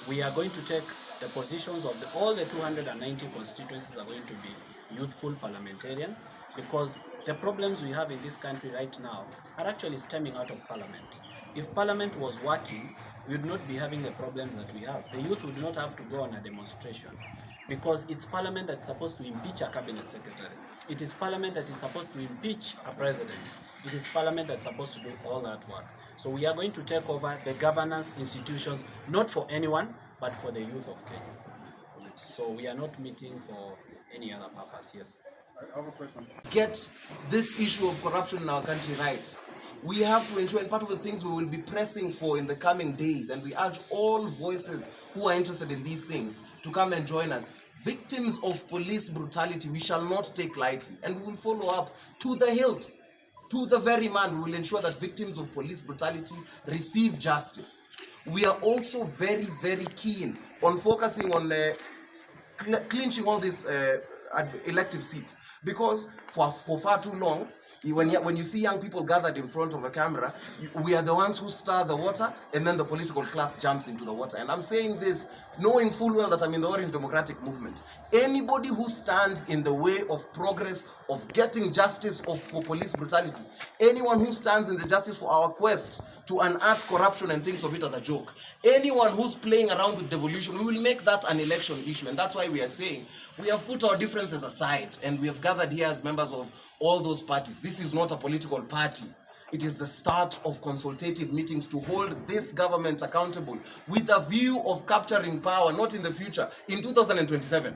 We are going to take the positions of all the 290 constituencies are going to be youthful parliamentarians, because the problems we have in this country right now are actually stemming out of parliament. If parliament was working, we would not be having the problems that we have. The youth would not have to go on a demonstration, because it's parliament that's supposed to impeach a cabinet secretary. It is parliament that is supposed to impeach a president. It is parliament that's supposed to do all that work. So we are going to take over the governance institutions, not for anyone, but for the youth of Kenya. So we are not meeting for any other purpose. Yes. I have a question. Get this issue of corruption in our country right. We have to ensure, and part of the things we will be pressing for in the coming days, and we urge all voices who are interested in these things to come and join us. Victims of police brutality, we shall not take lightly, and we will follow up to the hilt, to the very man. We will ensure that victims of police brutality receive justice. We are also very, very keen on focusing on clinching all these elective seats, because for far too long, when you see young people gathered in front of a camera, we are the ones who stir the water, and then the political class jumps into the water. And I'm saying this knowing full well that I'm in the Orange Democratic Movement. Anybody who stands in the way of progress, of getting justice for police brutality, anyone who stands in the justice for our quest to unearth corruption and thinks of it as a joke, anyone who's playing around with devolution, we will make that an election issue. And that's why we are saying we have put our differences aside, and we have gathered here as members of all those parties. This is not a political party. It is the start of consultative meetings to hold this government accountable with a view of capturing power, not in the future, in 2027.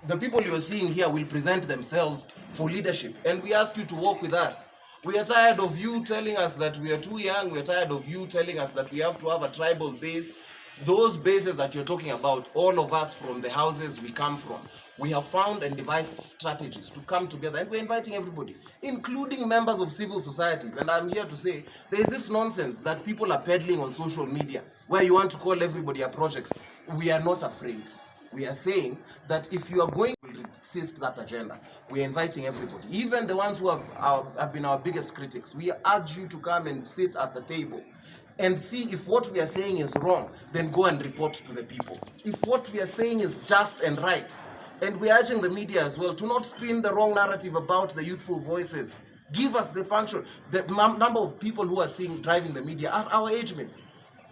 The people you are seeing here will present themselves for leadership, and we ask you to work with us. We are tired of you telling us that we are too young. We are tired of you telling us that we have to have a tribal base. Those bases that you're talking about, all of us from the houses we come from, we have found and devised strategies to come together, and we're inviting everybody, including members of civil societies. And I'm here to say, there is this nonsense that people are peddling on social media, where you want to call everybody a project. We are not afraid. We are saying that if you are going to resist that agenda, we are inviting everybody, even the ones who have been our biggest critics. We urge you to come and sit at the table and see if what we are saying is wrong, then go and report to the people. If what we are saying is just and right, and we are urging the media as well to not spin the wrong narrative about the youthful voices. Give us the function. The number of people who are driving the media are our age mates.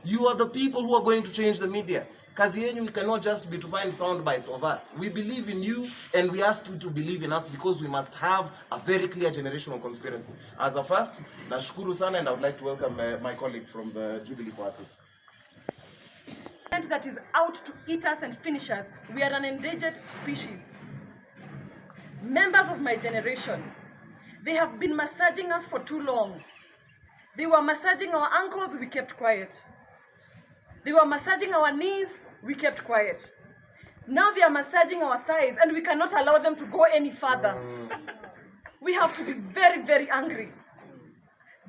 You are the people who are going to change the media. Kazi yenyu cannot just be to find sound bites of us. We believe in you, and we ask you to believe in us, because we must have a very clear generational conspiracy. As a first, nashukuru sana, and I would like to welcome my colleague from the Jubilee Party. That is out to eat us and finish us. We are an endangered species. Members of my generation, they have been massaging us for too long. They were massaging our ankles, we kept quiet. They were massaging our knees, we kept quiet. Now they are massaging our thighs, and we cannot allow them to go any further. We have to be very, very angry.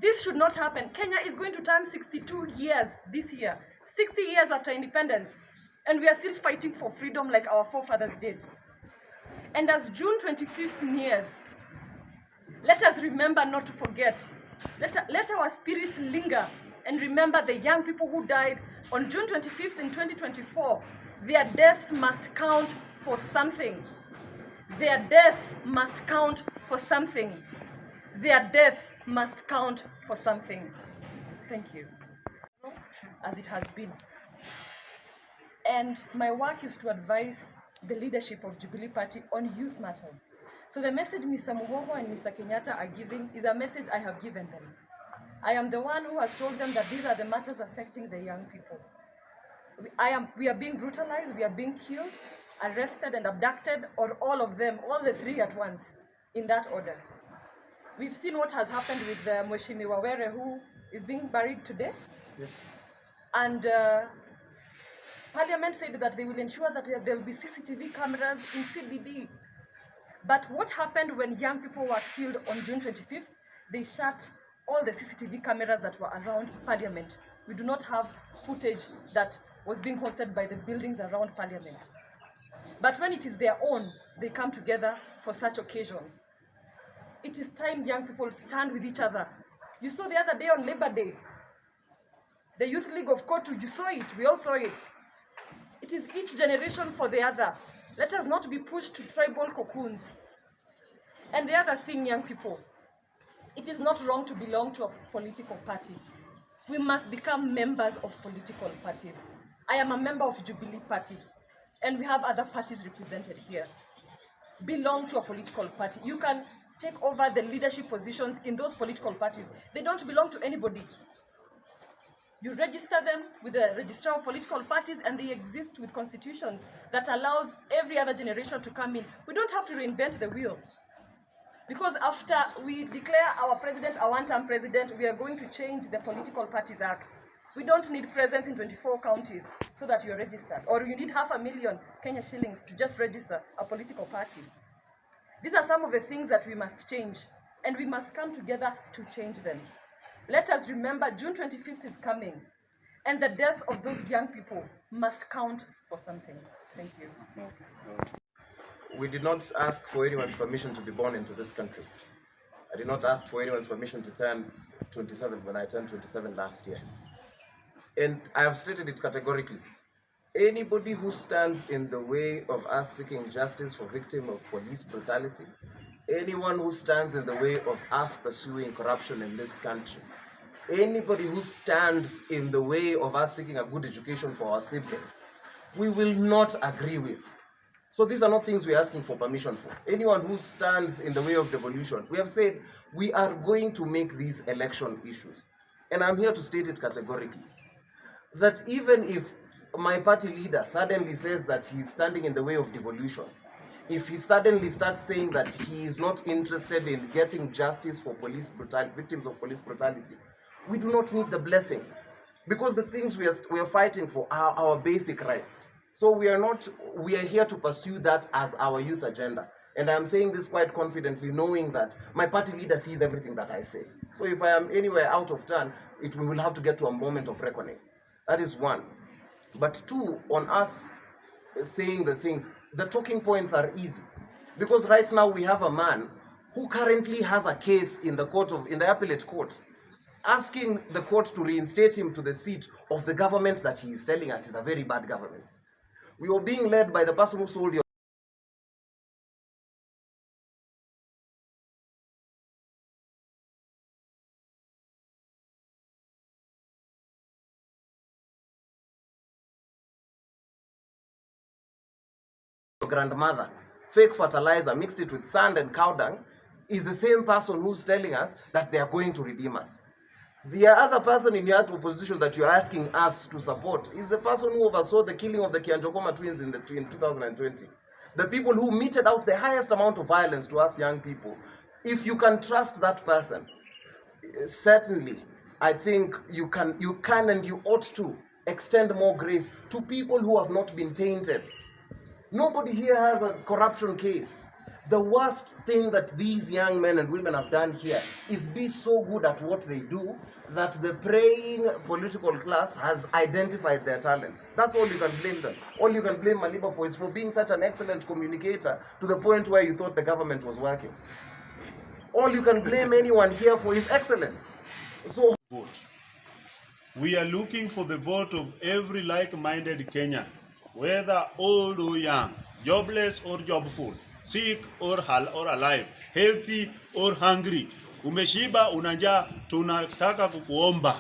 This should not happen. Kenya is going to turn 62 years this year. 60 years after independence, and we are still fighting for freedom like our forefathers did. And as June 25th nears, let us remember not to forget. Let our spirits linger and remember the young people who died on June 25th in 2024. Their deaths must count for something. Their deaths must count for something. Their deaths must count for something. Thank you. As it has been. And my work is to advise the leadership of Jubilee Party on youth matters. So the message Mr. Mugogo and Mr. Kenyatta are giving is a message I have given them. I am the one who has told them that these are the matters affecting the young people. We are being brutalized, we are being killed, arrested and abducted, or all of them, all the three at once, in that order. We've seen what has happened with Mheshimiwa Were, who is being buried today. Yes. And Parliament said that they will ensure that there will be CCTV cameras in CBD. But what happened when young people were killed on June 25th? They shut all the CCTV cameras that were around Parliament. We do not have footage that was being hosted by the buildings around Parliament. But when it is their own, they come together for such occasions. It is time young people stand with each other. You saw the other day on Labor Day, the Youth League of Kotu, you saw it, we all saw it. It is each generation for the other. Let us not be pushed to tribal cocoons. And the other thing, young people, it is not wrong to belong to a political party. We must become members of political parties. I am a member of Jubilee Party, and we have other parties represented here. Belong to a political party. You can take over the leadership positions in those political parties. They don't belong to anybody. You register them with the Registrar of Political Parties, and they exist with constitutions that allows every other generation to come in. We don't have to reinvent the wheel. Because after we declare our president a one-term president, we are going to change the Political Parties Act. We don't need presence in 24 counties so that you're registered. Or you need 500,000 Kenya shillings to just register a political party. These are some of the things that we must change, and we must come together to change them. Let us remember June 25th is coming, and the deaths of those young people must count for something. Thank you. We did not ask for anyone's permission to be born into this country. I did not ask for anyone's permission to turn 27 when I turned 27 last year. And I have stated it categorically. Anybody who stands in the way of us seeking justice for victims of police brutality, anyone who stands in the way of us pursuing corruption in this country, anybody who stands in the way of us seeking a good education for our siblings, we will not agree with. So these are not things we're asking for permission for. Anyone who stands in the way of devolution, we have said we are going to make these election issues. And I'm here to state it categorically, that even if my party leader suddenly says that he's standing in the way of devolution, if he suddenly starts saying that he is not interested in getting justice for victims of police brutality, we do not need the blessing, because the things we are fighting for are our basic rights. So we are here to pursue that as our youth agenda. And I'm saying this quite confidently, knowing that my party leader sees everything that I say. So if I am anywhere out of turn, we will have to get to a moment of reckoning. That is one. But two, on us saying the things, the talking points are easy. Because right now we have a man who currently has a case in the appellate court, asking the court to reinstate him to the seat of the government that he is telling us is a very bad government. We were being led by the person who sold your grandmother fake fertilizer, mixed it with sand and cow dung, is the same person who's telling us that they are going to redeem us. The other person in the opposition that you're asking us to support is the person who oversaw the killing of the Kianjokoma twins in 2020. The people who meted out the highest amount of violence to us young people. If you can trust that person, certainly I think you can and you ought to extend more grace to people who have not been tainted. Nobody here has a corruption case. The worst thing that these young men and women have done here is be so good at what they do that the praying political class has identified their talent. That's all you can blame them. All you can blame Maliba for is for being such an excellent communicator to the point where you thought the government was working. All you can blame anyone here for is excellence. So vote. We are looking for the vote of every like-minded Kenyan, whether old or young, jobless or jobful, sick or alive, healthy or hungry, umeshiba unanja, tunataka kukuomba.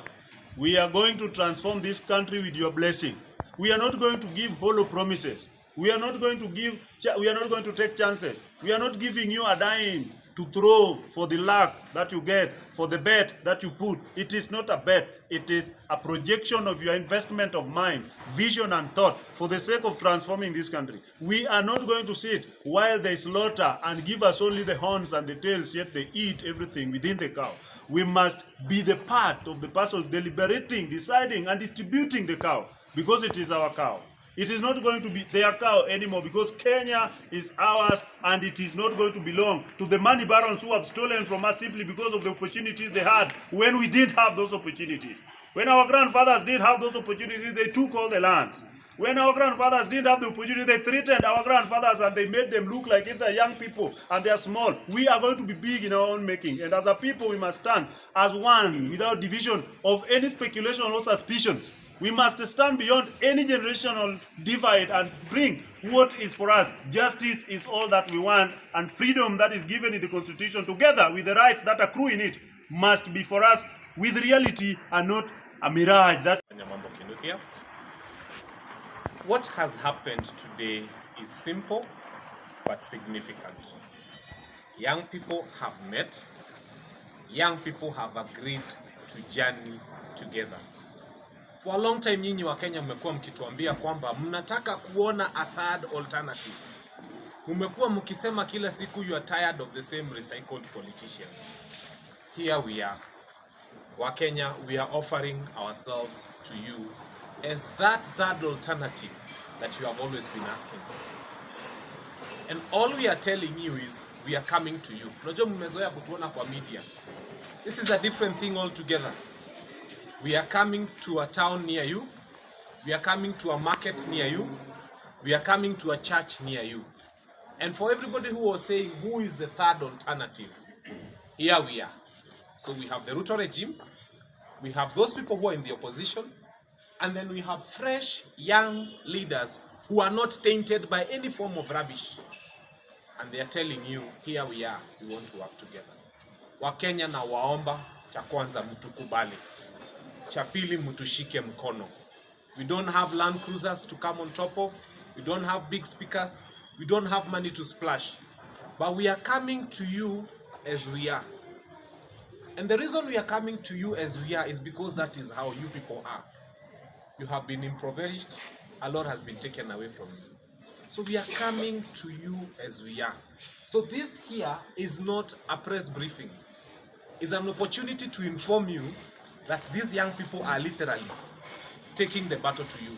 We are going to transform this country with your blessing. We are not going to give hollow promises. We are not going to take chances. We are not giving you a dime to throw for the luck that you get, for the bet that you put. It is not a bet. It is a projection of your investment of mind, vision and thought for the sake of transforming this country. We are not going to sit while they slaughter and give us only the horns and the tails, yet they eat everything within the cow. We must be the part of the persons deliberating, deciding and distributing the cow, because it is our cow. It is not going to be their cow anymore, because Kenya is ours and it is not going to belong to the money barons who have stolen from us simply because of the opportunities they had when we didn't have those opportunities. When our grandfathers didn't have those opportunities, they took all the lands. When our grandfathers didn't have the opportunity, they threatened our grandfathers and they made them look like if they're young people and they're small. We are going to be big in our own making. And as a people, we must stand as one without division of any speculation or suspicions. We must stand beyond any generational divide and bring what is for us. Justice is all that we want, and freedom that is given in the Constitution, together with the rights that accrue in it, must be for us with reality and not a mirage. What has happened today is simple but significant. Young people have met. Young people have agreed to journey together. For a long time nyinyi wa Kenya mmekuwa mkituambia kwamba mnataka kuona a third alternative. Mmekuwa mkisema kila siku you are tired of the same recycled politicians. Here we are. Wa Kenya, we are offering ourselves to you as that third alternative that you have always been asking for. And all we are telling you is we are coming to you. Unajua mmezoea kutuona kwa media. This is a different thing altogether. We are coming to a town near you. We are coming to a market near you. We are coming to a church near you. And for everybody who was saying, who is the third alternative? Here we are. So we have the Ruto regime. We have those people who are in the opposition. And then we have fresh, young leaders who are not tainted by any form of rubbish. And they are telling you, here we are, we want to work together. Wakenya na waomba, cha kwanza mtukubali. Cha pili mtushike mkono. We don't have land cruisers to come on top of. We don't have big speakers. We don't have money to splash. But we are coming to you as we are. And the reason we are coming to you as we are is because that is how you people are. You have been impoverished. A lot has been taken away from you. So we are coming to you as we are. So this here is not a press briefing. It's an opportunity to inform you that these young people are literally taking the battle to you.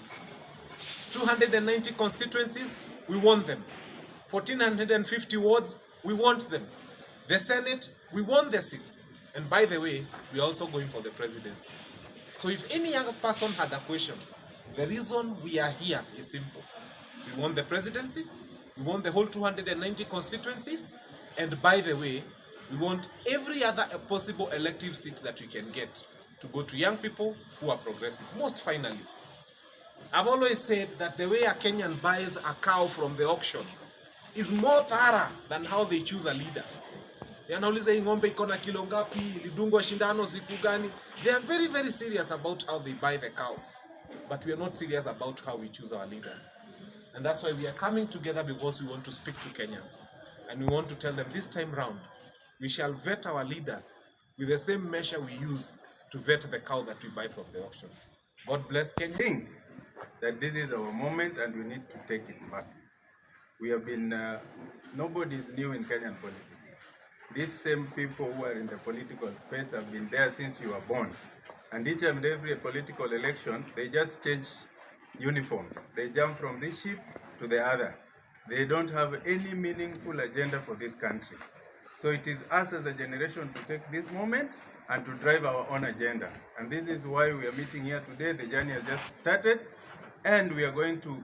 290 constituencies, we want them. 1,450 wards, we want them. The Senate, we want the seats. And by the way, we are also going for the presidency. So if any young person had a question, the reason we are here is simple. We want the presidency, we want the whole 290 constituencies, and by the way, we want every other possible elective seat that we can get to go to young people who are progressive. Most finally, I've always said that the way a Kenyan buys a cow from the auction is more thorough than how they choose a leader. Yanauliza hii ng'ombe iko na kilo ngapi, ilidungwa shindano siku gani. They are very, very serious about how they buy the cow. But we are not serious about how we choose our leaders. And that's why we are coming together, because we want to speak to Kenyans. And we want to tell them this time round, we shall vet our leaders with the same measure we use to vet the cow that we buy from the auction. God bless Kenya. I think that this is our moment and we need to take it back. We have been, nobody is new in Kenyan politics. These same people who are in the political space have been there since you were born. And each and every political election, they just change uniforms. They jump from this ship to the other. They don't have any meaningful agenda for this country. So it is us as a generation to take this moment and to drive our own agenda. And this is why we are meeting here today. The journey has just started, and we are going to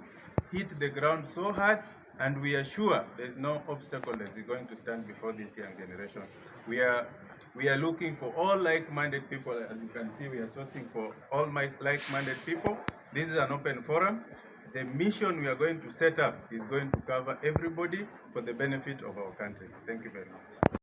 hit the ground so hard, and we are sure there's no obstacle that is going to stand before this young generation. We are looking for all like-minded people. As you can see, we are sourcing for all like-minded people. This is an open forum. The mission we are going to set up is going to cover everybody for the benefit of our country. Thank you very much.